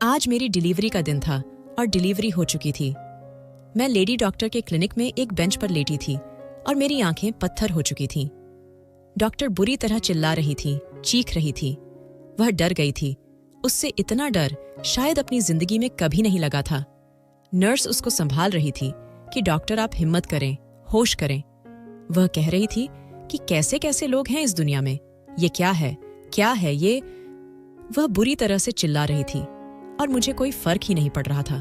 आज मेरी डिलीवरी का दिन था और डिलीवरी हो चुकी थी। मैं लेडी डॉक्टर के क्लिनिक में एक बेंच पर लेटी थी और मेरी आंखें पत्थर हो चुकी थीं। डॉक्टर बुरी तरह चिल्ला रही थी, चीख रही थी। वह डर गई थी। उससे इतना डर शायद अपनी जिंदगी में कभी नहीं लगा था। नर्स उसको संभाल रही थी कि डॉक्टर आप हिम्मत करें, होश करें। वह कह रही थी कि कैसे कैसे लोग हैं इस दुनिया में, ये क्या है ये। वह बुरी तरह से चिल्ला रही थी और मुझे कोई फर्क ही नहीं पड़ रहा था।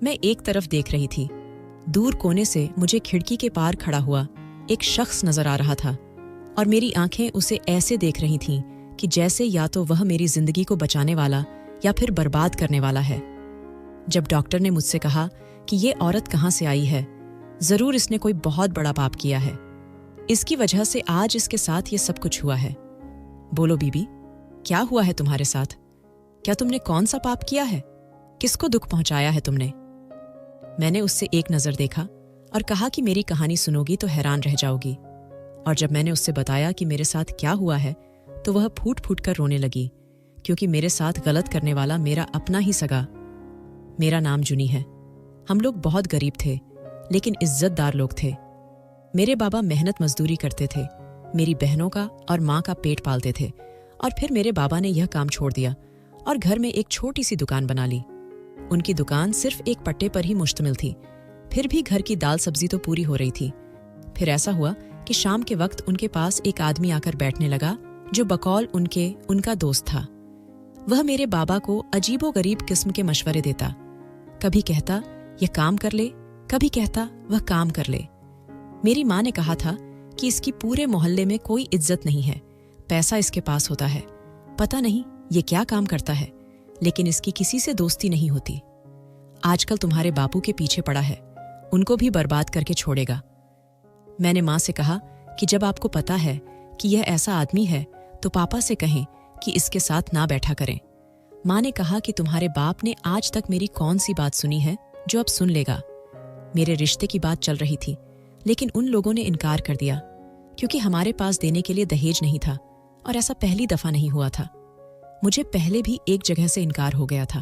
मैं एक तरफ देख रही थी। दूर कोने से मुझे खिड़की के पार खड़ा हुआ एक शख्स नजर आ रहा था और मेरी आंखें उसे ऐसे देख रही थीं कि जैसे या तो वह मेरी जिंदगी को बचाने वाला या फिर बर्बाद करने वाला है। जब डॉक्टर ने मुझसे कहा कि ये औरत कहाँ से आई है, जरूर इसने कोई बहुत बड़ा पाप किया है, इसकी वजह से आज इसके साथ ये सब कुछ हुआ है। बोलो बीबी, क्या हुआ है तुम्हारे साथ? क्या तुमने कौन सा पाप किया है? किसको दुख पहुंचाया है तुमने? मैंने उससे एक नजर देखा और कहा कि मेरी कहानी सुनोगी तो हैरान रह जाओगी। और जब मैंने उससे बताया कि मेरे साथ क्या हुआ है तो वह फूट फूट कर रोने लगी, क्योंकि मेरे साथ गलत करने वाला मेरा अपना ही सगा। मेरा नाम जुनी है। हम लोग बहुत गरीब थे लेकिन इज्जतदार लोग थे। मेरे बाबा मेहनत मजदूरी करते थे, मेरी बहनों का और माँ का पेट पालते थे। और फिर मेरे बाबा ने यह काम छोड़ दिया और घर में एक छोटी सी दुकान बना ली। उनकी दुकान सिर्फ एक पट्टे पर ही मुश्तमिल थी, फिर भी घर की दाल सब्जी तो पूरी हो रही थी। फिर ऐसा हुआ कि शाम के वक्त उनके पास एक आदमी आकर बैठने लगा जो बकौल उनका दोस्त था। वह मेरे बाबा को अजीबोगरीब किस्म के मशवरे देता। कभी कहता यह काम कर ले, कभी कहता वह काम कर ले। मेरी माँ ने कहा था कि इसकी पूरे मोहल्ले में कोई इज्जत नहीं है, पैसा इसके पास होता है, पता नहीं ये क्या काम करता है, लेकिन इसकी किसी से दोस्ती नहीं होती। आजकल तुम्हारे बापू के पीछे पड़ा है, उनको भी बर्बाद करके छोड़ेगा। मैंने माँ से कहा कि जब आपको पता है कि यह ऐसा आदमी है तो पापा से कहें कि इसके साथ ना बैठा करें। माँ ने कहा कि तुम्हारे बाप ने आज तक मेरी कौन सी बात सुनी है जो अब सुन लेगा। मेरे रिश्ते की बात चल रही थी लेकिन उन लोगों ने इनकार कर दिया, क्योंकि हमारे पास देने के लिए दहेज नहीं था और ऐसा पहली दफा नहीं हुआ था। मुझे पहले भी एक जगह से इनकार हो गया था।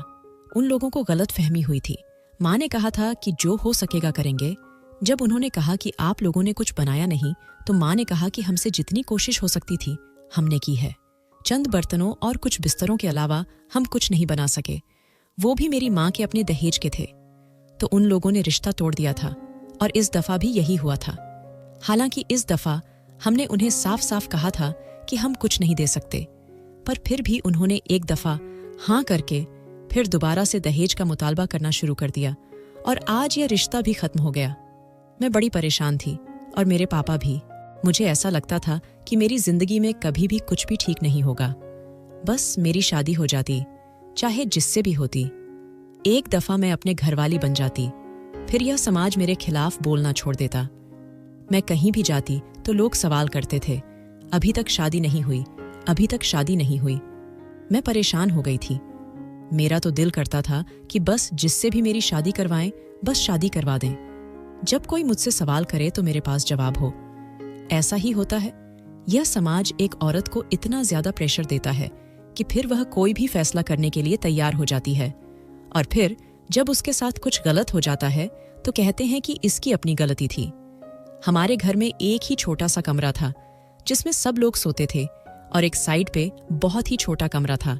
उन लोगों को गलत फहमी हुई थी। माँ ने कहा था कि जो हो सकेगा करेंगे। जब उन्होंने कहा कि आप लोगों ने कुछ बनाया नहीं तो माँ ने कहा कि हमसे जितनी कोशिश हो सकती थी हमने की है। चंद बर्तनों और कुछ बिस्तरों के अलावा हम कुछ नहीं बना सके, वो भी मेरी माँ के अपने दहेज के थे। तो उन लोगों ने रिश्ता तोड़ दिया था और इस दफा भी यही हुआ था। हालांकि इस दफा हमने उन्हें साफ साफ कहा था कि हम कुछ नहीं दे सकते, पर फिर भी उन्होंने एक दफा हाँ करके फिर दोबारा से दहेज का मुतालबा करना शुरू कर दिया और आज यह रिश्ता भी खत्म हो गया। मैं बड़ी परेशान थी और मेरे पापा भी। मुझे ऐसा लगता था कि मेरी जिंदगी में कभी भी कुछ भी ठीक नहीं होगा। बस मेरी शादी हो जाती, चाहे जिससे भी होती। एक दफा मैं अपने घरवाली बन जाती, फिर यह समाज मेरे खिलाफ बोलना छोड़ देता। मैं कहीं भी जाती तो लोग सवाल करते थे, अभी तक शादी नहीं हुई, अभी तक शादी नहीं हुई। मैं परेशान हो गई थी। मेरा तो दिल करता था कि बस जिससे भी मेरी शादी करवाएं, बस शादी करवा दें। जब कोई मुझसे सवाल करे तो मेरे पास जवाब हो। ऐसा ही होता है। यह समाज एक औरत को इतना ज्यादा प्रेशर देता है कि फिर वह कोई भी फैसला करने के लिए तैयार हो जाती है, और फिर जब उसके साथ कुछ गलत हो जाता है तो कहते हैं कि इसकी अपनी गलती थी। हमारे घर में एक ही छोटा सा कमरा था जिसमें सब लोग सोते थे और एक साइड पे बहुत ही छोटा कमरा था।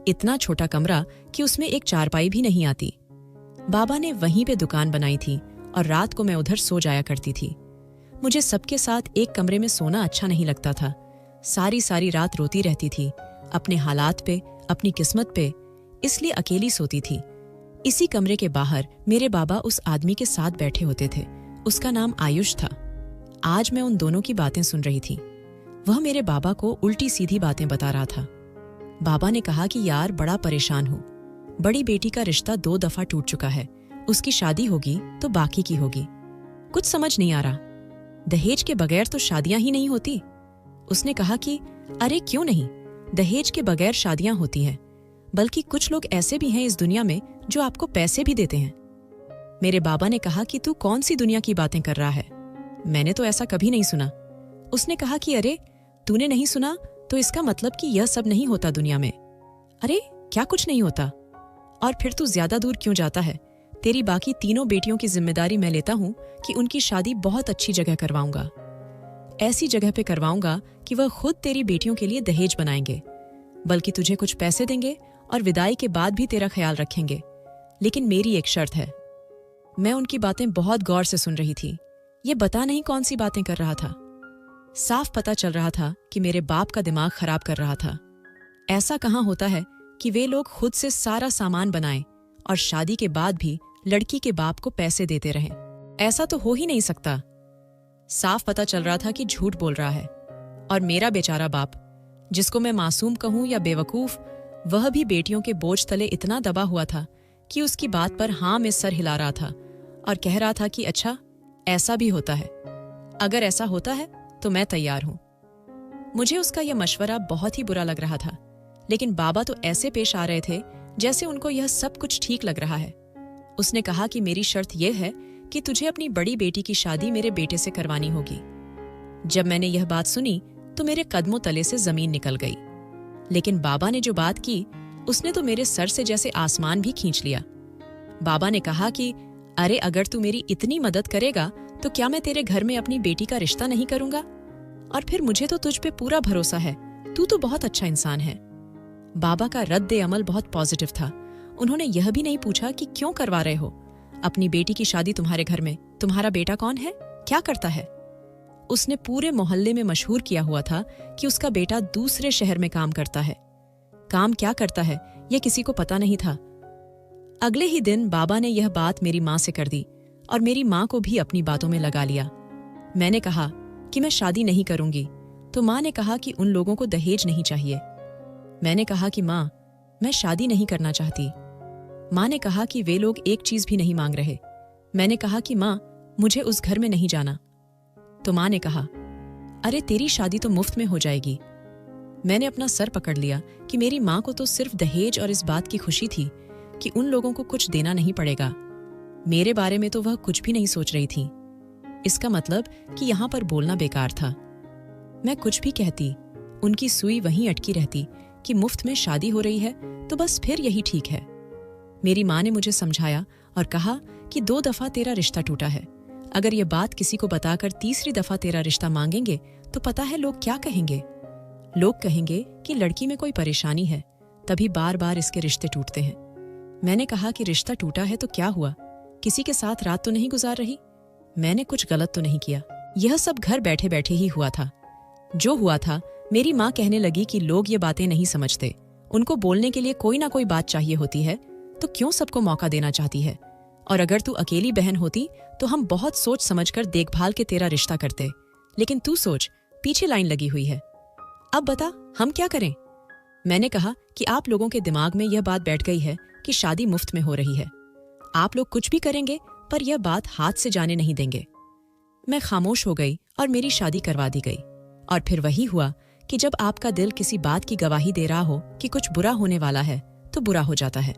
इतना छोटा कमरा कि उसमें एक चारपाई भी नहीं आती। बाबा ने वहीं पे दुकान बनाई थी और रात को मैं उधर सो जाया करती थी। मुझे सबके साथ एक कमरे में सोना अच्छा नहीं लगता था। सारी सारी रात रोती रहती थी, अपने हालात पे, अपनी किस्मत पे, इसलिए अकेली सोती थी। इसी कमरे के बाहर मेरे बाबा उस आदमी के साथ बैठे होते थे। उसका नाम आयुष था। आज मैं उन दोनों की बातें सुन रही थी। वह मेरे बाबा को उल्टी सीधी बातें बता रहा था। बाबा ने कहा कि यार बड़ा परेशान हूँ, बड़ी बेटी का रिश्ता 2 दफा टूट चुका है, उसकी शादी होगी तो बाकी की होगी। कुछ समझ नहीं आ रहा, दहेज के बगैर तो शादियां ही नहीं होती। उसने कहा कि अरे क्यों नहीं, दहेज के बगैर शादियां होती हैं, बल्कि कुछ लोग ऐसे भी हैं इस दुनिया में जो आपको पैसे भी देते हैं। मेरे बाबा ने कहा कि तू कौन सी दुनिया की बातें कर रहा है, मैंने तो ऐसा कभी नहीं सुना। उसने कहा कि अरे तूने नहीं सुना तो इसका मतलब कि यह सब नहीं होता दुनिया में। अरे क्या कुछ नहीं होता? और फिर तू ज्यादा दूर क्यों जाता है? तेरी बाकी तीनों बेटियों की जिम्मेदारी मैं लेता हूँ कि उनकी शादी बहुत अच्छी जगह करवाऊंगा। ऐसी जगह पे करवाऊंगा कि वह खुद तेरी बेटियों के लिए दहेज बनाएंगे, बल्कि तुझे कुछ पैसे देंगे और विदाई के बाद भी तेरा ख्याल रखेंगे। लेकिन मेरी एक शर्त है। मैं उनकी बातें बहुत गौर से सुन रही थी। ये बता नहीं कौन सी बातें कर रहा था। साफ पता चल रहा था कि मेरे बाप का दिमाग खराब कर रहा था। ऐसा कहाँ होता है कि वे लोग खुद से सारा सामान बनाएं और शादी के बाद भी लड़की के बाप को पैसे देते रहें। ऐसा तो हो ही नहीं सकता। साफ पता चल रहा था कि झूठ बोल रहा है। और मेरा बेचारा बाप, जिसको मैं मासूम कहूं या बेवकूफ, वह भी बेटियों के बोझ तले इतना दबा हुआ था कि उसकी बात पर हाँ में सर हिला रहा था और कह रहा था कि अच्छा, ऐसा भी होता है। अगर ऐसा होता है तो मैं तैयार हूं। मुझे उसका यह मशवरा बहुत ही बुरा लग रहा था, लेकिन बाबा तो ऐसे पेश आ रहे थे जैसे उनको यह सब कुछ ठीक लग रहा है। उसने कहा कि मेरी शर्त यह है कि तुझे अपनी बड़ी बेटी की शादी मेरे बेटे से करवानी होगी। जब मैंने यह बात सुनी तो मेरे कदमों तले से जमीन निकल गई। लेकिन बाबा ने जो बात की, उसने तो मेरे सर से जैसे आसमान भी खींच लिया। बाबा ने कहा कि अरे, अगर तू मेरी इतनी मदद करेगा तो क्या मैं तेरे घर में अपनी बेटी का रिश्ता नहीं करूंगा? और फिर मुझे तो तुझ पे पूरा भरोसा है, तू तो बहुत अच्छा इंसान है। बाबा का रद्द अमल बहुत पॉजिटिव था। उन्होंने यह भी नहीं पूछा कि क्यों करवा रहे हो अपनी बेटी की शादी तुम्हारे घर में, तुम्हारा बेटा कौन है, क्या करता है? उसने पूरे मोहल्ले में मशहूर किया हुआ था कि उसका बेटा दूसरे शहर में काम करता है। काम क्या करता है यह किसी को पता नहीं था। अगले ही दिन बाबा ने यह बात मेरी माँ से कर दी और मेरी माँ को भी अपनी बातों में लगा लिया। मैंने कहा कि मैं शादी नहीं करूंगी, तो माँ ने कहा कि उन लोगों को दहेज नहीं चाहिए। मैंने कहा कि माँ, मैं शादी नहीं करना चाहती। माँ ने कहा कि वे लोग एक चीज भी नहीं मांग रहे। मैंने कहा कि माँ, मुझे उस घर में नहीं जाना। तो माँ ने कहा, अरे तेरी शादी तो मुफ्त में हो जाएगी। मैंने अपना सर पकड़ लिया कि मेरी माँ को तो सिर्फ दहेज और इस बात की खुशी थी कि उन लोगों को कुछ देना नहीं पड़ेगा। मेरे बारे में तो वह कुछ भी नहीं सोच रही थी। इसका मतलब कि यहाँ पर बोलना बेकार था। मैं कुछ भी कहती, उनकी सुई वहीं अटकी रहती कि मुफ्त में शादी हो रही है तो बस फिर यही ठीक है। मेरी माँ ने मुझे समझाया और कहा कि 2 दफा तेरा रिश्ता टूटा है। अगर यह बात किसी को बताकर तीसरी दफा तेरा रिश्ता मांगेंगे तो पता है लोग क्या कहेंगे? लोग कहेंगे कि लड़की में कोई परेशानी है, तभी बार बार इसके रिश्ते टूटते हैं। मैंने कहा कि रिश्ता टूटा है तो क्या हुआ, किसी के साथ रात तो नहीं गुजार रही, मैंने कुछ गलत तो नहीं किया। यह सब घर बैठे बैठे ही हुआ था। जो हुआ था, मेरी माँ कहने लगी कि लोग ये बातें नहीं समझते, उनको बोलने के लिए कोई ना कोई बात चाहिए होती है, तो क्यों सबको मौका देना चाहती है? और अगर तू अकेली बहन होती तो हम बहुत सोच समझकर देखभाल के तेरा रिश्ता करते, लेकिन तू सोच, पीछे लाइन लगी हुई है। अब बता हम क्या करें? मैंने कहा कि आप लोगों के दिमाग में यह बात बैठ गई है कि शादी मुफ्त में हो रही है। आप लोग कुछ भी करेंगे पर यह बात हाथ से जाने नहीं देंगे। मैं खामोश हो गई और मेरी शादी करवा दी गई। और फिर वही हुआ कि जब आपका दिल किसी बात की गवाही दे रहा हो कि कुछ बुरा होने वाला है तो बुरा हो जाता है।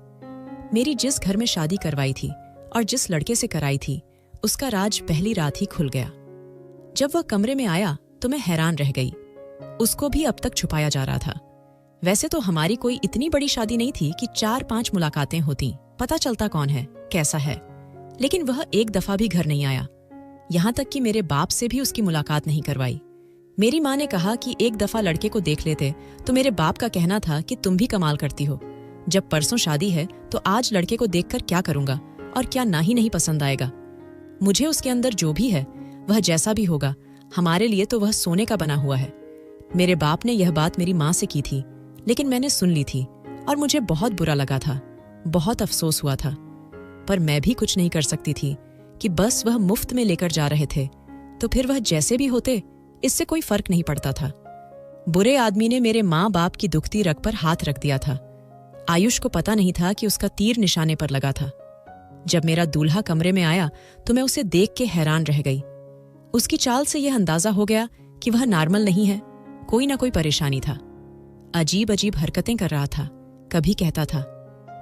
मेरी जिस घर में शादी करवाई थी और जिस लड़के से कराई थी, उसका राज पहली रात ही खुल गया। जब वह कमरे में आया तो मैं हैरान रह गई। उसको भी अब तक छुपाया जा रहा था। वैसे तो हमारी कोई इतनी बड़ी शादी नहीं थी कि 4-5 मुलाकातें होती, पता चलता कौन है, कैसा है, लेकिन वह एक दफा भी घर नहीं आया। यहाँ तक कि मेरे बाप से भी उसकी मुलाकात नहीं करवाई। मेरी माँ ने कहा कि एक दफा लड़के को देख लेते, तो मेरे बाप का कहना था कि तुम भी कमाल करती हो। जब परसों शादी है तो आज लड़के को देखकर क्या करूंगा और क्या ना ही नहीं पसंद आएगा। मुझे उसके अंदर जो भी है, वह जैसा भी होगा, हमारे लिए तो वह सोने का बना हुआ है। मेरे बाप ने यह बात मेरी माँ से की थी, लेकिन मैंने सुन ली थी और मुझे बहुत बुरा लगा था, बहुत अफसोस हुआ था। पर मैं भी कुछ नहीं कर सकती थी कि बस वह मुफ्त में लेकर जा रहे थे, तो फिर वह जैसे भी होते, इससे कोई फर्क नहीं पड़ता था। बुरे आदमी ने मेरे माँ बाप की दुखती रग पर हाथ रख दिया था। आयुष को पता नहीं था कि उसका तीर निशाने पर लगा था। जब मेरा दूल्हा कमरे में आया तो मैं उसे देख के हैरान रह गई। उसकी चाल से यह अंदाजा हो गया कि वह नॉर्मल नहीं है, कोई ना कोई परेशानी था। अजीब अजीब हरकतें कर रहा था। कभी कहता था,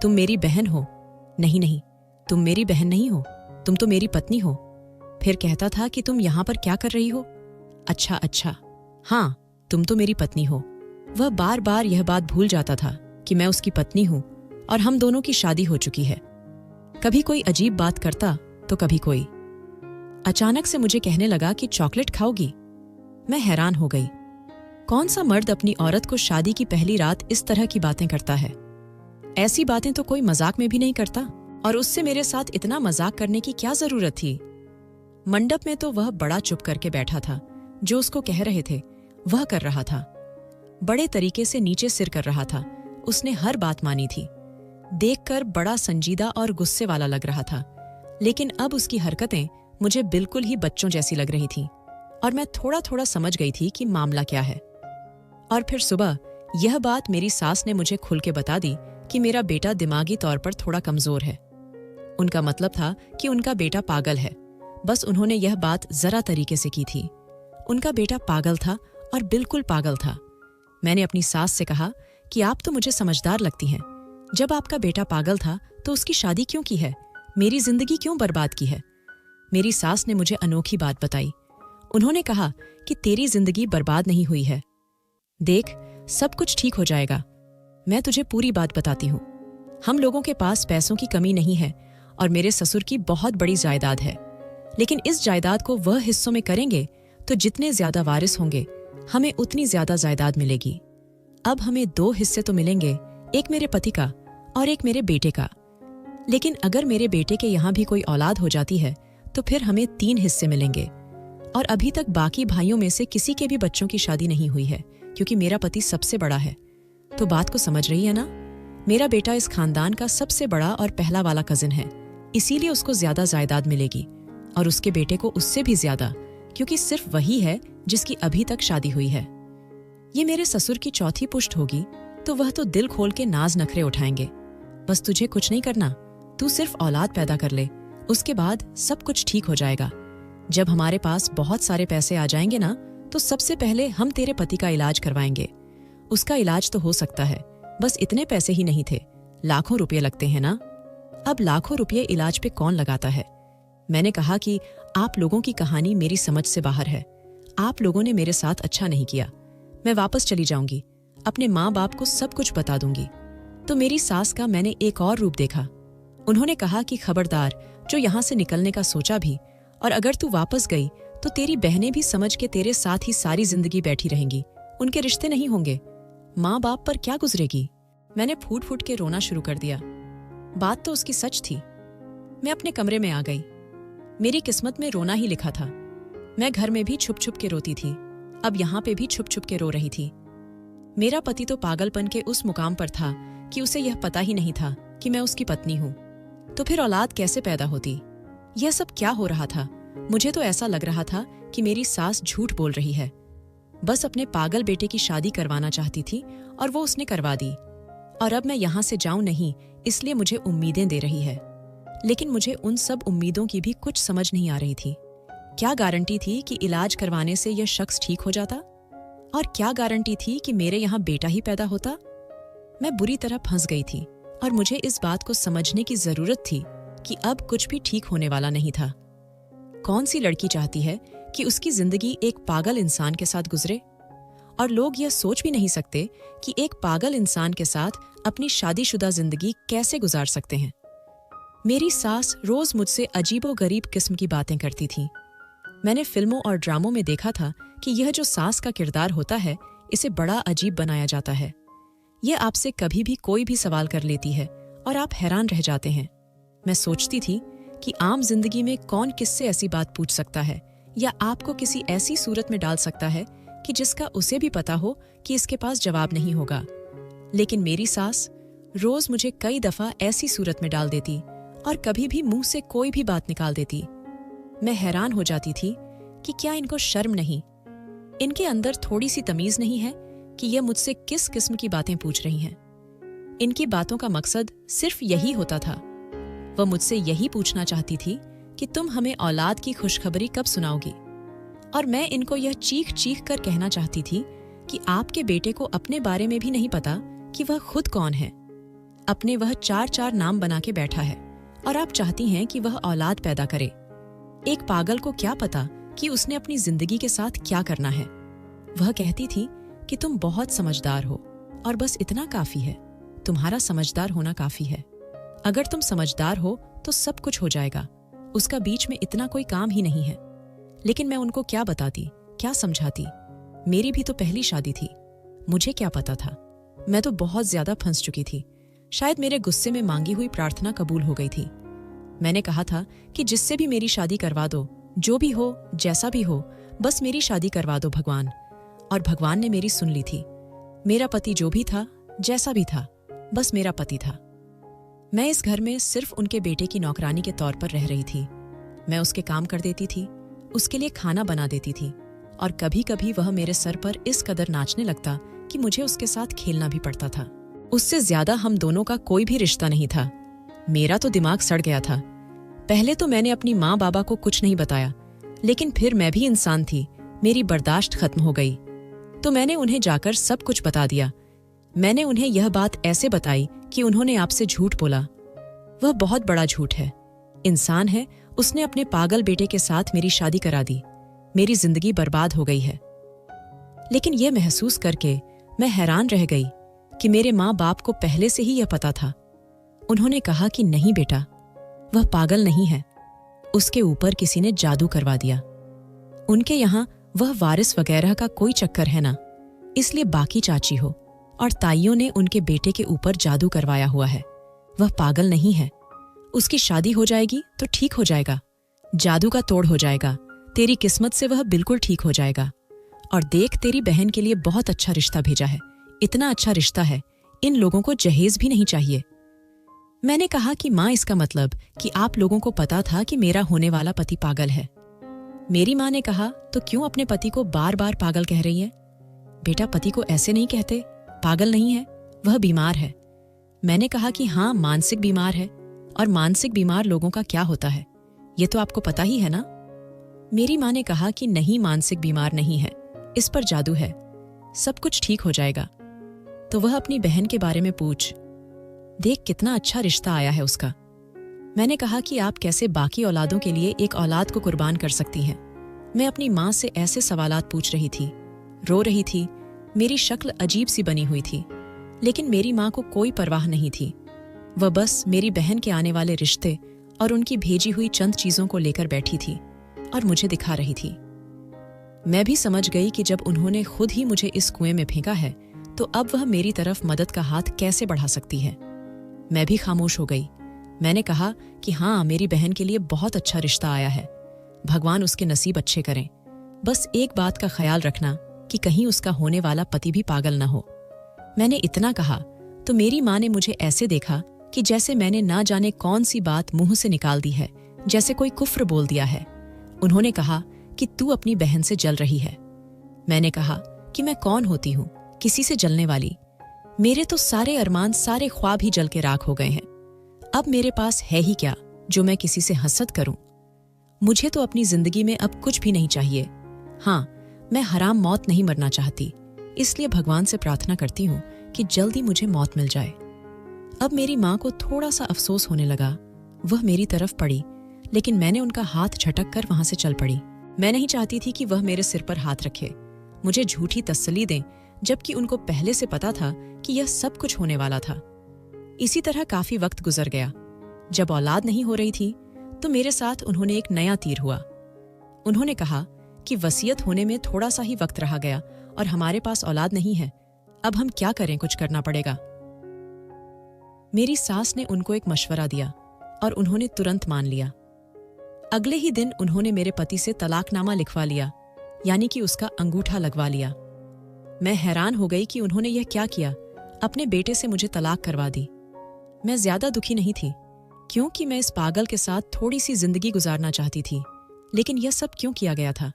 तुम मेरी बहन हो। नहीं नहीं, तुम मेरी बहन नहीं हो, तुम तो मेरी पत्नी हो। फिर कहता था कि तुम यहाँ पर क्या कर रही हो? अच्छा अच्छा, हाँ, तुम तो मेरी पत्नी हो। वह बार बार यह बात भूल जाता था कि मैं उसकी पत्नी हूँ और हम दोनों की शादी हो चुकी है। कभी कोई अजीब बात करता तो कभी कोई। अचानक से मुझे कहने लगा कि चॉकलेट खाओगी। मैं हैरान हो गई। कौन सा मर्द अपनी औरत को शादी की पहली रात इस तरह की बातें करता है? ऐसी बातें तो कोई मजाक में भी नहीं करता, और उससे मेरे साथ इतना मजाक करने की क्या जरूरत थी? मंडप में तो वह बड़ा चुप करके बैठा था। जो उसको कह रहे थे वह कर रहा था। बड़े तरीके से नीचे सिर कर रहा था। उसने हर बात मानी थी। देखकर बड़ा संजीदा और गुस्से वाला लग रहा था, लेकिन अब उसकी हरकतें मुझे बिल्कुल ही बच्चों जैसी लग रही थीं, और मैं थोड़ा थोड़ा समझ गई थी कि मामला क्या है। और फिर सुबह यह बात मेरी सास ने मुझे खुल के बता दी कि मेरा बेटा दिमागी तौर पर थोड़ा कमजोर है। उनका मतलब था कि उनका बेटा पागल है, बस उन्होंने यह बात जरा तरीके से की थी। उनका बेटा पागल था, और बिल्कुल पागल था। मैंने अपनी सास से कहा कि आप तो मुझे समझदार लगती हैं। जब आपका बेटा पागल था तो उसकी शादी क्यों की है? मेरी जिंदगी क्यों बर्बाद की है? मेरी सास ने मुझे अनोखी बात बताई। उन्होंने कहा कि तेरी जिंदगी बर्बाद नहीं हुई है। देख, सब कुछ ठीक हो जाएगा। मैं तुझे पूरी बात बताती हूँ। हम लोगों के पास पैसों की कमी नहीं है, और मेरे ससुर की बहुत बड़ी जायदाद है। लेकिन इस जायदाद को वह हिस्सों में करेंगे तो जितने ज्यादा वारिस होंगे हमें उतनी ज्यादा जायदाद मिलेगी। अब हमें 2 हिस्से तो मिलेंगे, एक मेरे पति का और एक मेरे बेटे का। लेकिन अगर मेरे बेटे के यहाँ भी कोई औलाद हो जाती है तो फिर हमें 3 हिस्से मिलेंगे। और अभी तक बाकी भाइयों में से किसी के भी बच्चों की शादी नहीं हुई है, क्योंकि मेरा पति सबसे बड़ा है। तो बात को समझ रही है ना? मेरा बेटा इस खानदान का सबसे बड़ा और पहला वाला कजिन है, इसीलिए उसको ज्यादा जायदाद मिलेगी, और उसके बेटे को उससे भी ज्यादा, क्योंकि सिर्फ वही है जिसकी अभी तक शादी हुई है। ये मेरे ससुर की चौथी पुश्त होगी, तो वह तो दिल खोल के नाज नखरे उठाएंगे। बस तुझे कुछ नहीं करना, तू सिर्फ औलाद पैदा कर ले, उसके बाद सब कुछ ठीक हो जाएगा। जब हमारे पास बहुत सारे पैसे आ जाएंगे ना, तो सबसे पहले हम तेरे पति का इलाज करवाएंगे। उसका इलाज तो हो सकता है, बस इतने पैसे ही नहीं थे, लाखों रुपये लगते हैं ना। अब लाखों रुपये इलाज पे कौन लगाता है? मैंने कहा कि आप लोगों की कहानी मेरी समझ से बाहर है। आप लोगों ने मेरे साथ अच्छा नहीं किया। मैं वापस चली जाऊंगी, अपने माँ बाप को सब कुछ बता दूंगी। तो मेरी सास का मैंने एक और रूप देखा। उन्होंने कहा कि खबरदार, जो यहाँ से निकलने का सोचा भी, और अगर तू वापस गई तो तेरी बहनें भी समझ के तेरे साथ ही सारी जिंदगी बैठी रहेंगी, उनके रिश्ते नहीं होंगे, माँ बाप पर क्या गुजरेगी? मैंने फूट फूट के रोना शुरू कर दिया। बात तो उसकी सच थी। मैं अपने कमरे में आ गई। मेरी किस्मत में रोना ही लिखा था। मैं घर में भी छुप छुप के रोती थी, अब यहाँ पे भी छुप छुप के रो रही थी। मेरा पति तो पागलपन के उस मुकाम पर था कि उसे यह पता ही नहीं था कि मैं उसकी पत्नी हूँ। तो फिर औलाद कैसे पैदा होती? यह सब क्या हो रहा था? मुझे तो ऐसा लग रहा था कि मेरी सास झूठ बोल रही है। बस अपने पागल बेटे की शादी करवाना चाहती थी, और वो उसने करवा दी। और अब मैं यहाँ से जाऊं नहीं, इसलिए मुझे उम्मीदें दे रही है। लेकिन मुझे उन सब उम्मीदों की भी कुछ समझ नहीं आ रही थी। क्या गारंटी थी कि इलाज करवाने से यह शख्स ठीक हो जाता? और क्या गारंटी थी कि मेरे यहाँ बेटा ही पैदा होता? मैं बुरी तरह फंस गई थी, और मुझे इस बात को समझने की जरूरत थी कि अब कुछ भी ठीक होने वाला नहीं था। कौन सी लड़की चाहती है कि उसकी जिंदगी एक पागल इंसान के साथ गुजरे? और लोग यह सोच भी नहीं सकते कि एक पागल इंसान के साथ अपनी शादीशुदा जिंदगी कैसे गुजार सकते हैं। मेरी सास रोज मुझसे अजीबोगरीब किस्म की बातें करती थी। मैंने फिल्मों और ड्रामों में देखा था कि यह जो सास का किरदार होता है, इसे बड़ा अजीब बनाया जाता है। यह आपसे कभी भी कोई भी सवाल कर लेती है और आप हैरान रह जाते हैं। मैं सोचती थी कि आम जिंदगी में कौन किससे ऐसी बात पूछ सकता है, या आपको किसी ऐसी सूरत में डाल सकता है कि जिसका उसे भी पता हो कि इसके पास जवाब नहीं होगा। लेकिन मेरी सास रोज मुझे कई दफा ऐसी सूरत में डाल देती, और कभी भी मुंह से कोई भी बात निकाल देती। मैं हैरान हो जाती थी कि क्या इनको शर्म नहीं, इनके अंदर थोड़ी सी तमीज नहीं है कि ये मुझसे किस किस्म की बातें पूछ रही हैं। इनकी बातों का मकसद सिर्फ यही होता था। वह मुझसे यही पूछना चाहती थी कि तुम हमें औलाद की खुशखबरी कब सुनाओगी। और मैं इनको यह चीख चीख कर कहना चाहती थी कि आपके बेटे को अपने बारे में भी नहीं पता कि वह खुद कौन है। अपने वह 4 नाम बना के बैठा है, और आप चाहती हैं कि वह औलाद पैदा करे। एक पागल को क्या पता कि उसने अपनी जिंदगी के साथ क्या करना है। वह कहती थी कि तुम बहुत समझदार हो और बस इतना काफी है, तुम्हारा समझदार होना काफी है। अगर तुम समझदार हो तो सब कुछ हो जाएगा, उसका बीच में इतना कोई काम ही नहीं है। लेकिन मैं उनको क्या बताती, क्या समझाती? मेरी भी तो पहली शादी थी, मुझे क्या पता था। मैं तो बहुत ज्यादा फंस चुकी थी। शायद मेरे गुस्से में मांगी हुई प्रार्थना कबूल हो गई थी। मैंने कहा था कि जिससे भी मेरी शादी करवा दो, जो भी हो, जैसा भी हो, बस मेरी शादी करवा दो भगवान। और भगवान ने मेरी सुन ली थी। मेरा पति जो भी था, जैसा भी था, बस मेरा पति था। मैं इस घर में सिर्फ उनके बेटे की नौकरानी के तौर पर रह रही थी। मैं उसके काम कर देती थी, उसके लिए खाना बना देती थी, और कभी कभी वह मेरे सर पर इस कदर नाचने लगता कि मुझे उसके साथ खेलना भी पड़ता था। उससे ज्यादा हम दोनों का कोई भी रिश्ता नहीं था। मेरा तो दिमाग सड़ गया था। पहले तो मैंने अपनी माँ बाबा को कुछ नहीं बताया, लेकिन फिर मैं भी इंसान थी, मेरी बर्दाश्त खत्म हो गई। तो मैंने उन्हें जाकर सब कुछ बता दिया। मैंने उन्हें यह बात ऐसे बताई कि उन्होंने आपसे झूठ बोला। वह बहुत बड़ा झूठ है। इंसान है, उसने अपने पागल बेटे के साथ मेरी शादी करा दी। मेरी जिंदगी बर्बाद हो गई है। लेकिन यह महसूस करके मैं हैरान रह गई कि मेरे माँ बाप को पहले से ही यह पता था। उन्होंने कहा कि नहीं बेटा, वह पागल नहीं है, उसके ऊपर किसी ने जादू करवा दिया। उनके यहाँ वह वारिस वगैरह का कोई चक्कर है ना, इसलिए बाकी चाची हो और ताइयों ने उनके बेटे के ऊपर जादू करवाया हुआ है। वह पागल नहीं है, उसकी शादी हो जाएगी तो ठीक हो जाएगा, जादू का तोड़ हो जाएगा, तेरी किस्मत से वह बिल्कुल ठीक हो जाएगा। और देख, तेरी बहन के लिए बहुत अच्छा रिश्ता भेजा है, इतना अच्छा रिश्ता है, इन लोगों को जहेज भी नहीं चाहिए। मैंने कहा कि माँ, इसका मतलब कि आप लोगों को पता था कि मेरा होने वाला पति पागल है। मेरी माँ ने कहा, तो क्यों अपने पति को बार बार पागल कह रही है? बेटा, पति को ऐसे नहीं कहते, पागल नहीं है, वह बीमार है। मैंने कहा कि हाँ, मानसिक बीमार है, और मानसिक बीमार लोगों का क्या होता है, ये तो आपको पता ही है ना। मेरी माँ ने कहा कि नहीं, मानसिक बीमार नहीं है, इस पर जादू है, सब कुछ ठीक हो जाएगा। तो वह अपनी बहन के बारे में पूछ, देख कितना अच्छा रिश्ता आया है उसका। मैंने कहा कि आप कैसे बाकी औलादों के लिए एक औलाद को कुर्बान कर सकती हैं। मैं अपनी माँ से ऐसे सवालात पूछ रही थी, रो रही थी, मेरी शक्ल अजीब सी बनी हुई थी। लेकिन मेरी माँ को कोई परवाह नहीं थी। वह बस मेरी बहन के आने वाले रिश्ते और उनकी भेजी हुई चंद चीजों को लेकर बैठी थी और मुझे दिखा रही थी। मैं भी समझ गई कि जब उन्होंने खुद ही मुझे इस कुएं में फेंका है, तो अब वह मेरी तरफ मदद का हाथ कैसे बढ़ा सकती है। मैं भी खामोश हो गई। मैंने कहा कि हाँ, मेरी बहन के लिए बहुत अच्छा रिश्ता आया है, भगवान उसके नसीब अच्छे करें। बस एक बात का ख्याल रखना कि कहीं उसका होने वाला पति भी पागल न हो। मैंने इतना कहा तो मेरी माँ ने मुझे ऐसे देखा कि जैसे मैंने ना जाने कौन सी बात मुंह से निकाल दी है, जैसे कोई कुफ्र बोल दिया है। उन्होंने कहा कि तू अपनी बहन से जल रही है। मैंने कहा कि मैं कौन होती हूँ किसी से जलने वाली। मेरे तो सारे अरमान, सारे ख्वाब ही जल के राख हो गए हैं। अब मेरे पास है ही क्या जो मैं किसी से हसद करूं। मुझे तो अपनी जिंदगी में अब कुछ भी नहीं चाहिए। हाँ, मैं हराम मौत नहीं मरना चाहती, इसलिए भगवान से प्रार्थना करती हूँ कि जल्दी मुझे मौत मिल जाए। अब मेरी माँ को थोड़ा सा अफसोस होने लगा। वह मेरी तरफ पड़ी, लेकिन मैंने उनका हाथ झटक कर वहां से चल पड़ी। मैं नहीं चाहती थी कि वह मेरे सिर पर हाथ रखे, मुझे झूठी तसल्ली दें, जबकि उनको पहले से पता था कि यह सब कुछ होने वाला था। इसी तरह काफी वक्त गुजर गया। जब औलाद नहीं हो रही थी तो मेरे साथ उन्होंने एक नया तीर हुआ। उन्होंने कहा कि वसीयत होने में थोड़ा सा ही वक्त रहा गया और हमारे पास औलाद नहीं है, अब हम क्या करें, कुछ करना पड़ेगा। मेरी सास ने उनको एक मशवरा दिया और उन्होंने तुरंत मान लिया। अगले ही दिन उन्होंने मेरे पति से तलाकनामा लिखवा लिया, यानी कि उसका अंगूठा लगवा लिया। मैं हैरान हो गई कि उन्होंने यह क्या किया, अपने बेटे से मुझे तलाक करवा दी। मैं ज्यादा दुखी नहीं थी, क्योंकि मैं इस पागल के साथ थोड़ी सी जिंदगी गुजारना चाहती थी। लेकिन यह सब क्यों किया गया था?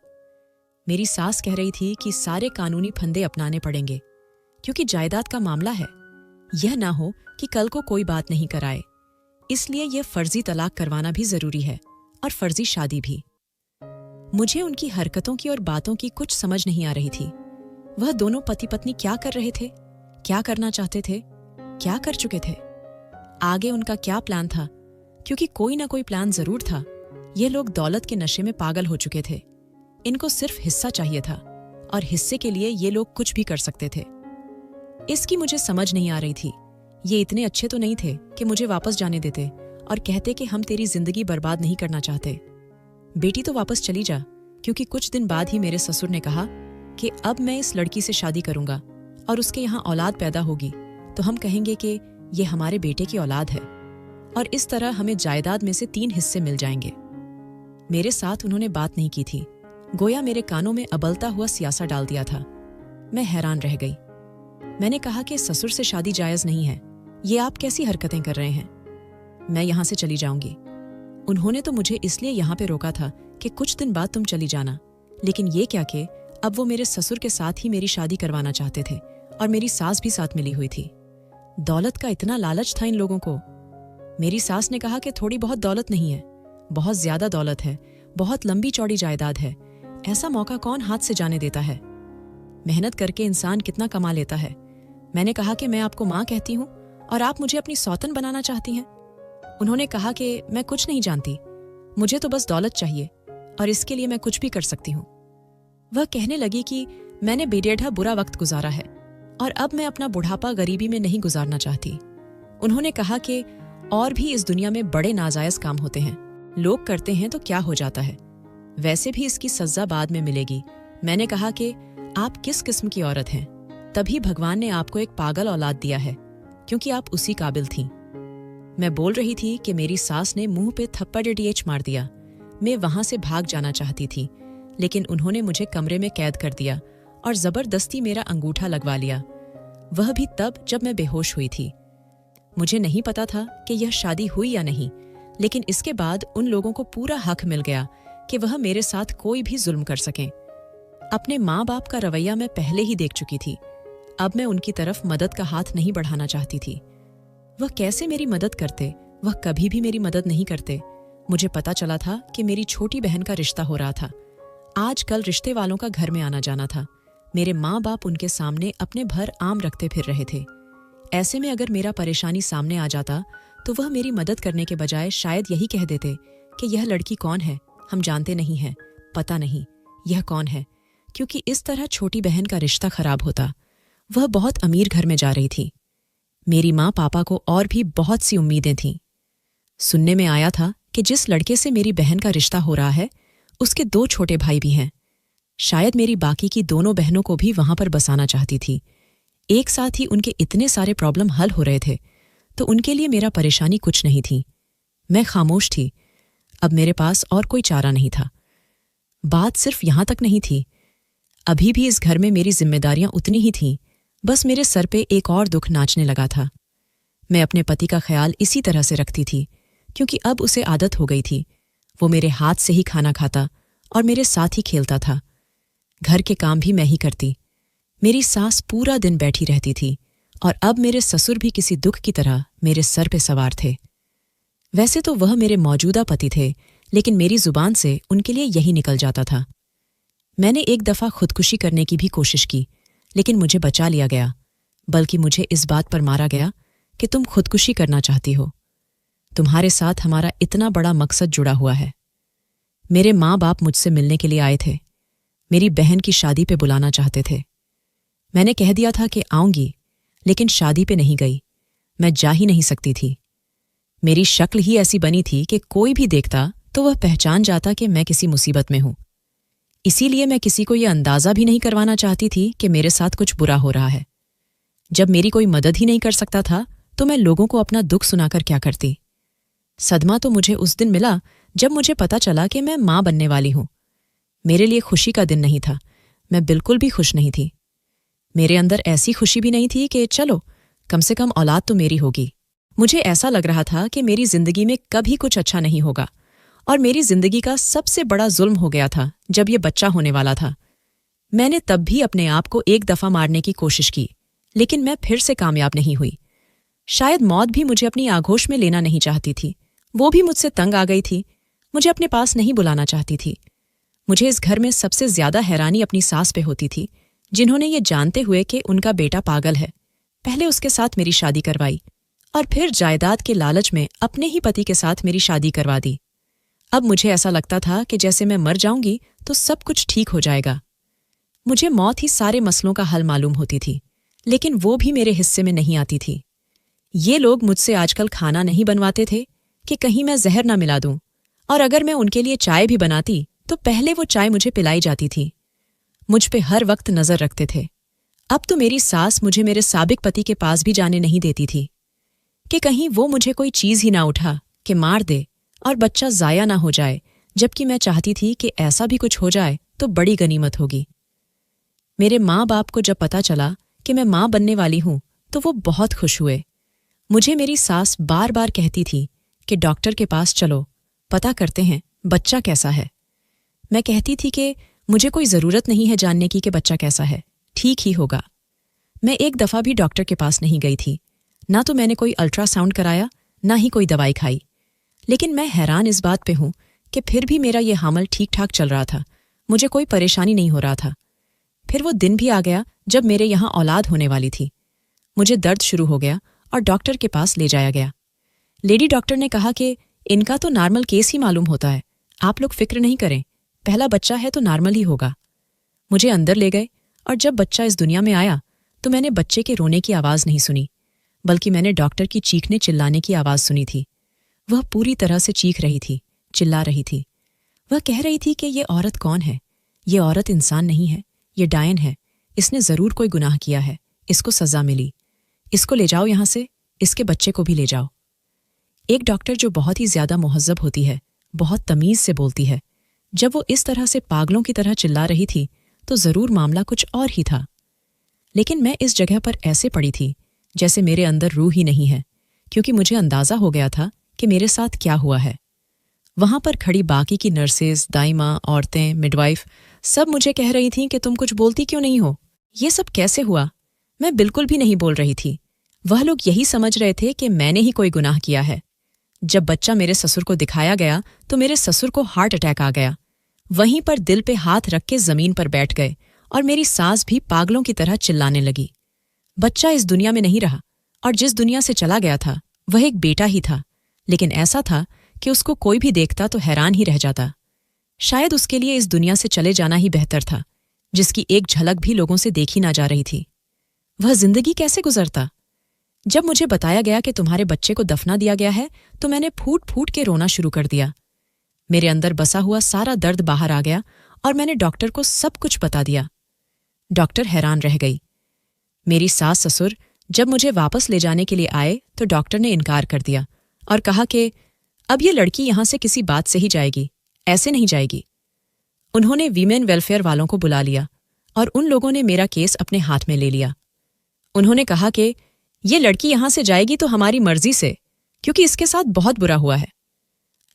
मेरी सास कह रही थी कि सारे कानूनी फंदे अपनाने पड़ेंगे, क्योंकि जायदाद का मामला है। यह ना हो कि कल को कोई बात नहीं कराए, इसलिए यह फर्जी तलाक करवाना भी जरूरी है, और फर्जी शादी भी। मुझे उनकी हरकतों की और बातों की कुछ समझ नहीं आ रही थी। वह दोनों पति पत्नी क्या कर रहे थे, क्या करना चाहते थे, क्या कर चुके थे, आगे उनका क्या प्लान था? क्योंकि कोई ना कोई प्लान जरूर था। ये लोग दौलत के नशे में पागल हो चुके थे। इनको सिर्फ हिस्सा चाहिए था, और हिस्से के लिए ये लोग कुछ भी कर सकते थे। इसकी मुझे समझ नहीं आ रही थी। ये इतने अच्छे तो नहीं थे कि मुझे वापस जाने देते और कहते कि हम तेरी जिंदगी बर्बाद नहीं करना चाहते। बेटी तो वापस चली जा, क्योंकि कुछ दिन बाद ही मेरे ससुर ने कहा कि अब मैं इस लड़की से शादी करूंगा और उसके यहाँ औलाद पैदा होगी तो हम कहेंगे कि ये हमारे बेटे की औलाद है और इस तरह हमें जायदाद में से 3 हिस्से मिल जाएंगे। मेरे साथ उन्होंने बात नहीं की थी, गोया मेरे कानों में अबलता हुआ सियासा डाल दिया था। मैं हैरान रह गई। मैंने कहा कि ससुर से शादी जायज नहीं है, ये आप कैसी हरकतें कर रहे हैं, मैं यहां से चली जाऊंगी। उन्होंने तो मुझे इसलिए यहां पे रोका था कि कुछ दिन बाद तुम चली जाना, लेकिन ये क्या कि अब वो मेरे ससुर के साथ ही मेरी शादी करवाना चाहते थे और मेरी सास भी साथ मिली हुई थी। दौलत का इतना लालच था इन लोगों को। मेरी सास ने कहा कि थोड़ी बहुत दौलत नहीं है, बहुत ज्यादा दौलत है, बहुत लंबी चौड़ी जायदाद है, ऐसा मौका कौन हाथ से जाने देता है। मेहनत करके इंसान कितना कमा लेता है। मैंने कहा कि मैं आपको माँ कहती हूँ और आप मुझे अपनी सौतन बनाना चाहती हैं। उन्होंने कहा कि मैं कुछ नहीं जानती, मुझे तो बस दौलत चाहिए और इसके लिए मैं कुछ भी कर सकती हूँ। वह कहने लगी कि मैंने बेडेढ़ा बुरा वक्त गुजारा है और अब मैं अपना बुढ़ापा गरीबी में नहीं गुजारना चाहती। उन्होंने कहा कि और भी इस दुनिया में बड़े नाजायज काम होते हैं, लोग करते हैं तो क्या हो जाता है, वैसे भी इसकी सजा बाद में मिलेगी। मैंने कहा कि आप किस किस्म की औरत हैं, तभी भगवान ने आपको एक पागल औलाद दिया है, क्योंकि आप उसी काबिल थीं। मैं बोल रही थी कि मेरी सास ने मुंह पे थप्पड़ डीएच मार दिया। मैं वहां से भाग जाना चाहती थी, लेकिन उन्होंने मुझे कमरे में कैद कर दिया और जबरदस्ती मेरा अंगूठा लगवा लिया, वह भी तब जब मैं बेहोश हुई थी। मुझे नहीं पता था कि यह शादी हुई या नहीं, लेकिन इसके बाद उन लोगों को पूरा हक मिल गया कि वह मेरे साथ कोई भी जुल्म कर सकें। अपने माँ बाप का रवैया मैं पहले ही देख चुकी थी, अब मैं उनकी तरफ मदद का हाथ नहीं बढ़ाना चाहती थी। वह कैसे मेरी मदद करते, वह कभी भी मेरी मदद नहीं करते। मुझे पता चला था कि मेरी छोटी बहन का रिश्ता हो रहा था। आजकल रिश्ते वालों का घर में आना जाना था। मेरे माँ बाप उनके सामने अपने भर आम रखते फिर रहे थे। ऐसे में अगर मेरा परेशानी सामने आ जाता तो वह मेरी मदद करने के बजाय शायद यही कह देते कि यह लड़की कौन है, हम जानते नहीं हैं, पता नहीं यह कौन है, क्योंकि इस तरह छोटी बहन का रिश्ता खराब होता। वह बहुत अमीर घर में जा रही थी। मेरी माँ पापा को और भी बहुत सी उम्मीदें थीं। सुनने में आया था कि जिस लड़के से मेरी बहन का रिश्ता हो रहा है उसके 2 छोटे भाई भी हैं। शायद मेरी बाकी की दोनों बहनों को भी वहां पर बसाना चाहती थी। एक साथ ही उनके इतने सारे प्रॉब्लम हल हो रहे थे, तो उनके लिए मेरा परेशानी कुछ नहीं थी। मैं खामोश थी। अब मेरे पास और कोई चारा नहीं था। बात सिर्फ यहां तक नहीं थी, अभी भी इस घर में मेरी जिम्मेदारियां उतनी ही थीं, बस मेरे सर पे एक और दुख नाचने लगा था। मैं अपने पति का ख्याल इसी तरह से रखती थी, क्योंकि अब उसे आदत हो गई थी। वो मेरे हाथ से ही खाना खाता और मेरे साथ ही खेलता था। घर के काम भी मैं ही करती। मेरी सास पूरा दिन बैठी रहती थी और अब मेरे ससुर भी किसी दुख की तरह मेरे सर पे सवार थे। वैसे तो वह मेरे मौजूदा पति थे, लेकिन मेरी जुबान से उनके लिए यही निकल जाता था। मैंने एक दफा खुदकुशी करने की भी कोशिश की, लेकिन मुझे बचा लिया गया, बल्कि मुझे इस बात पर मारा गया कि तुम खुदकुशी करना चाहती हो, तुम्हारे साथ हमारा इतना बड़ा मकसद जुड़ा हुआ है। मेरे माँ बाप मुझसे मिलने के लिए आए थे, मेरी बहन की शादी पे बुलाना चाहते थे। मैंने कह दिया था कि आऊंगी, लेकिन शादी पे नहीं गई। मैं जा ही नहीं सकती थी। मेरी शक्ल ही ऐसी बनी थी कि कोई भी देखता तो वह पहचान जाता कि मैं किसी मुसीबत में हूं। इसीलिए मैं किसी को यह अंदाजा भी नहीं करवाना चाहती थी कि मेरे साथ कुछ बुरा हो रहा है। जब मेरी कोई मदद ही नहीं कर सकता था तो मैं लोगों को अपना दुख सुनाकर क्या करती। सदमा तो मुझे उस दिन मिला जब मुझे पता चला कि मैं मां बनने वाली हूं। मेरे लिए खुशी का दिन नहीं था। मैं बिल्कुल भी खुश नहीं थी। मेरे अंदर ऐसी खुशी भी नहीं थी कि चलो कम से कम औलाद तो मेरी होगी। मुझे ऐसा लग रहा था कि मेरी जिंदगी में कभी कुछ अच्छा नहीं होगा और मेरी जिंदगी का सबसे बड़ा जुल्म हो गया था जब ये बच्चा होने वाला था। मैंने तब भी अपने आप को एक दफा मारने की कोशिश की, लेकिन मैं फिर से कामयाब नहीं हुई। शायद मौत भी मुझे अपनी आगोश में लेना नहीं चाहती थी। वो भी मुझसे तंग आ गई थी, मुझे अपने पास नहीं बुलाना चाहती थी। मुझे इस घर में सबसे ज्यादा हैरानी अपनी सास पे होती थी, जिन्होंने ये जानते हुए कि उनका बेटा पागल है, पहले उसके साथ मेरी शादी करवाई और फिर जायदाद के लालच में अपने ही पति के साथ मेरी शादी करवा दी। अब मुझे ऐसा लगता था कि जैसे मैं मर जाऊंगी तो सब कुछ ठीक हो जाएगा। मुझे मौत ही सारे मसलों का हल मालूम होती थी, लेकिन वो भी मेरे हिस्से में नहीं आती थी। ये लोग मुझसे आजकल खाना नहीं बनवाते थे कि कहीं मैं जहर ना मिला दूं, और अगर मैं उनके लिए चाय भी बनाती तो पहले वो चाय मुझे पिलाई जाती थी। मुझ पे हर वक्त नजर रखते थे। अब तो मेरी सास मुझे मेरे साबिक पति के पास भी जाने नहीं देती थी कि कहीं वो मुझे कोई चीज ही ना उठा कि मार दे और बच्चा जाया ना हो जाए, जबकि मैं चाहती थी कि ऐसा भी कुछ हो जाए तो बड़ी गनीमत होगी। मेरे माँ बाप को जब पता चला कि मैं माँ बनने वाली हूं तो वो बहुत खुश हुए। मुझे मेरी सास बार बार कहती थी कि डॉक्टर के पास चलो, पता करते हैं बच्चा कैसा है। मैं कहती थी कि मुझे कोई ज़रूरत नहीं है जानने की कि बच्चा कैसा है, ठीक ही होगा। मैं एक दफ़ा भी डॉक्टर के पास नहीं गई थी, ना तो मैंने कोई अल्ट्रासाउंड कराया, ना ही कोई दवाई खाई। लेकिन मैं हैरान इस बात पे हूं कि फिर भी मेरा ये हामल ठीक ठाक चल रहा था, मुझे कोई परेशानी नहीं हो रहा था। फिर वो दिन भी आ गया जब मेरे यहाँ औलाद होने वाली थी। मुझे दर्द शुरू हो गया और डॉक्टर के पास ले जाया गया। लेडी डॉक्टर ने कहा कि इनका तो नॉर्मल केस ही मालूम होता है, आप लोग फिक्र नहीं करें, पहला बच्चा है तो नॉर्मल ही होगा। मुझे अंदर ले गए और जब बच्चा इस दुनिया में आया तो मैंने बच्चे के रोने की आवाज़ नहीं सुनी, बल्कि मैंने डॉक्टर की चीखने चिल्लाने की आवाज़ सुनी थी। वह पूरी तरह से चीख रही थी, चिल्ला रही थी। वह कह रही थी कि ये औरत कौन है? ये औरत इंसान नहीं है, ये डायन है, इसने ज़रूर कोई गुनाह किया है, इसको सज़ा मिली, इसको ले जाओ यहाँ से, इसके बच्चे को भी ले जाओ। एक डॉक्टर जो बहुत ही ज़्यादा मुहज़्ज़ब होती है, बहुत तमीज़ से बोलती है, जब वो इस तरह से पागलों की तरह चिल्ला रही थी तो ज़रूर मामला कुछ और ही था। लेकिन मैं इस जगह पर ऐसे पड़ी थी जैसे मेरे अंदर रूह ही नहीं है, क्योंकि मुझे अंदाज़ा हो गया था कि मेरे साथ क्या हुआ है। वहाँ पर खड़ी बाकी की नर्सेज, दाइमा, औरतें, मिडवाइफ सब मुझे कह रही थीं कि तुम कुछ बोलती क्यों नहीं हो, ये सब कैसे हुआ? मैं बिल्कुल भी नहीं बोल रही थी। वह लोग यही समझ रहे थे कि मैंने ही कोई गुनाह किया है। जब बच्चा मेरे ससुर को दिखाया गया तो मेरे ससुर को हार्ट अटैक आ गया। वहीं पर दिल पे हाथ रख के जमीन पर बैठ गए और मेरी सास भी पागलों की तरह चिल्लाने लगी। बच्चा इस दुनिया में नहीं रहा और जिस दुनिया से चला गया था वह एक बेटा ही था, लेकिन ऐसा था कि उसको कोई भी देखता तो हैरान ही रह जाता। शायद उसके लिए इस दुनिया से चले जाना ही बेहतर था, जिसकी एक झलक भी लोगों से देखी ना जा रही थी। वह जिंदगी कैसे गुजरता? जब मुझे बताया गया कि तुम्हारे बच्चे को दफना दिया गया है तो मैंने फूट फूट के रोना शुरू कर दिया। मेरे अंदर बसा हुआ सारा दर्द बाहर आ गया और मैंने डॉक्टर को सब कुछ बता दिया। डॉक्टर हैरान रह गई। मेरी सास ससुर जब मुझे वापस ले जाने के लिए आए तो डॉक्टर ने इनकार कर दिया और कहा कि अब ये लड़की यहां से किसी बात से ही जाएगी, ऐसे नहीं जाएगी। उन्होंने वीमेन वेलफेयर वालों को बुला लिया और उन लोगों ने मेरा केस अपने हाथ में ले लिया। उन्होंने कहा कि ये लड़की यहां से जाएगी तो हमारी मर्जी से, क्योंकि इसके साथ बहुत बुरा हुआ है।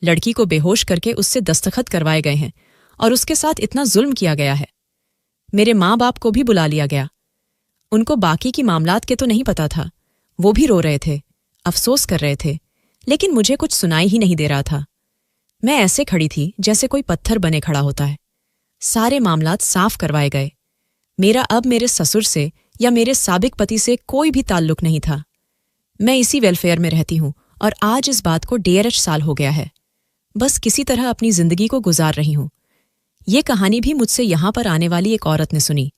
लड़की को बेहोश करके उससे दस्तखत करवाए गए हैं और उसके साथ इतना जुल्म किया गया है। मेरे माँ बाप को भी बुला लिया गया। उनको बाकी की मामलात के तो नहीं पता था, वो भी रो रहे थे, अफसोस कर रहे थे, लेकिन मुझे कुछ सुनाई ही नहीं दे रहा था। मैं ऐसे खड़ी थी जैसे कोई पत्थर बने खड़ा होता है। सारे मामलात साफ करवाए गए। मेरा अब मेरे ससुर से या मेरे साबिक पति से कोई भी ताल्लुक नहीं था। मैं इसी वेलफेयर में रहती हूँ और आज इस बात को 1.5 साल हो गया है। बस किसी तरह अपनी जिंदगी को गुजार रही हूँ। ये कहानी भी मुझसे यहाँ पर आने वाली एक औरत ने सुनी।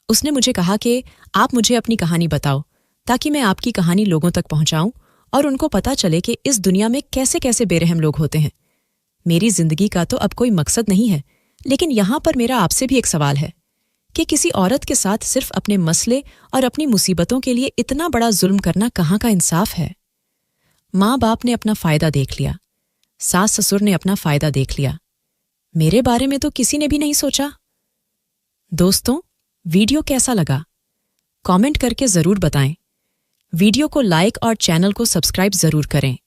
उसने मुझे कहा कि आप मुझे अपनी कहानी बताओ ताकि मैं आपकी कहानी लोगों तक पहुँचाऊँ और उनको पता चले कि इस दुनिया में कैसे कैसे बेरहम लोग होते हैं। मेरी जिंदगी का तो अब कोई मकसद नहीं है, लेकिन यहाँ पर मेरा आपसे भी एक सवाल है कि किसी औरत के साथ सिर्फ अपने मसले और अपनी मुसीबतों के लिए इतना बड़ा जुल्म करना कहाँ का इंसाफ है? माँ बाप ने अपना फायदा देख लिया, सास ससुर ने अपना फायदा देख लिया, मेरे बारे में तो किसी ने भी नहीं सोचा। दोस्तों, वीडियो कैसा लगा? कमेंट करके जरूर बताएं। वीडियो को लाइक और चैनल को सब्सक्राइब जरूर करें।